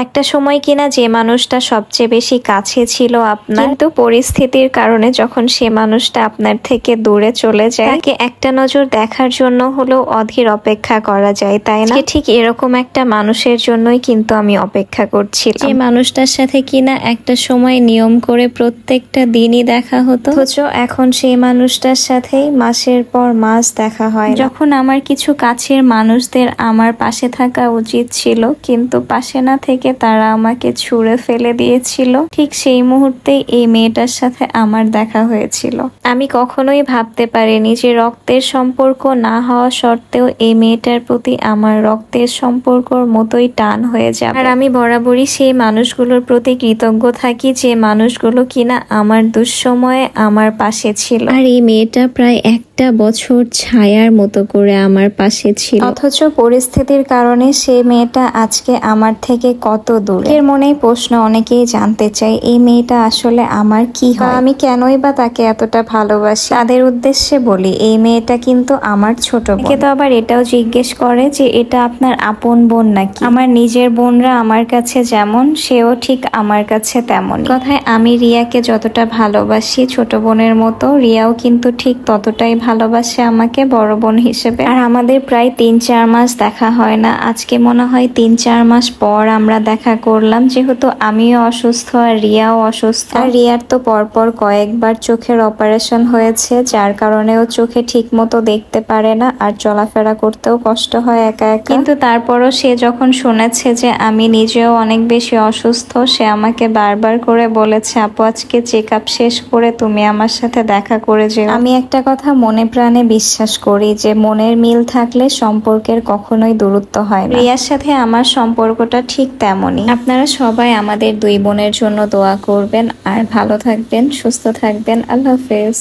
একটা সময় কিনা যে মানুষটা সবচেয়ে বেশি কাছে ছিল আপনার, কিন্তু পরিস্থিতির কারণে যখন সে মানুষটা আপনার থেকে দূরে চলে যায়, তাকে একটা নজর দেখার জন্য হলেও অধীর অপেক্ষা করা যায়, তাই না? ঠিক এরকম একটা মানুষের জন্যই কিন্তু আমি অপেক্ষা করছি, যে মানুষটার সাথে কিনা একটা সময় নিয়ম করে প্রত্যেকটা দিনই দেখা হতো, অথচ এখন সেই মানুষটার সাথেই মাসের পর মাস দেখা হয়। যখন আমার কিছু কাছের মানুষদের আমার পাশে থাকা উচিত ছিল, কিন্তু পাশে না থেকে তারা আমাকে ছুঁড়ে ফেলে দিয়েছিল, ঠিক সেই মুহূর্তেই এই মেয়েটার সাথে আমার দেখা হয়েছিল। আমি কখনোই ভাবতে পারিনি যে রক্তের সম্পর্ক না হওয়া সত্ত্বেও এই মেয়েটার প্রতি আমার রক্তের সম্পর্কর মতোই টান হয়ে যাবে। আর আমি বরাবরই সেই মানুষগুলোর প্রতি কৃতজ্ঞ থাকি, যে মানুষগুলো কিনা আমার দুঃসময়ে আমার পাশে ছিল। আর এই মেয়েটা প্রায় একটা বছর ছায়ার মতো করে আমার পাশে ছিল, অথচ পরিস্থিতির কারণে সেই মেয়েটা আজকে আমার থেকে কত দূরে। এর মনেই প্রশ্ন অনেকেই জানতে চাই, এই মেয়েটা আসলে আমার কি হয়, আমি কেনই বা তাকে এতটা ভালোবাসি। তাদের উদ্দেশ্যে বলি, এই মেয়েটা কিন্তু আমার ছোট বোন। তো আবার এটাও জিজ্ঞেস করে যে এটা আপনার আপন বোন নাকি? আমার নিজের বোনরা আমার কাছে যেমন, সেও ঠিক আমার কাছে তেমন। কথায় আমি রিয়াকে যতটা ভালোবাসি ছোট বোনের মতো, রিয়াও কিন্তু ঠিক ততটাই ভালোবাসে আমাকে বড় বোন হিসেবে। আর আমাদের প্রায় 3-4 মাস দেখা হয় না, আজকে মনে হয় 3-4 মাস পর আমরা দেখা করলাম, যেহেতু আমিও অসুস্থ আর রিয়াও অসুস্থ। আর রিয়ার তো পরপর কয়েকবার চোখের অপারেশন হয়েছে, যার কারণেও চোখে ঠিক মতো দেখতে পারে না আর চলাফেরা করতেও কষ্ট হয় একা একা। কিন্তু তারপরও সে যখন শুনেছে যে আমি নিজেও অনেক বেশি অসুস্থ, সে আমাকে বারবার করে বলেছে, আপু আজকে চেক আপ শেষ করে তুমি আমার সাথে দেখা করে যেও। আমি একটা কথা মনে প্রাণে বিশ্বাস করি, যে মনের মিল থাকলে সম্পর্কের কখনোই দূরত্ব হয় না। রিয়ার সাথে আমার সম্পর্কটা ঠিক তেমনই। আপনারা সবাই আমাদের দুই বোনের জন্য দোয়া করবেন, আর ভালো থাকবেন, সুস্থ থাকবেন। আল্লাহ হাফেজ।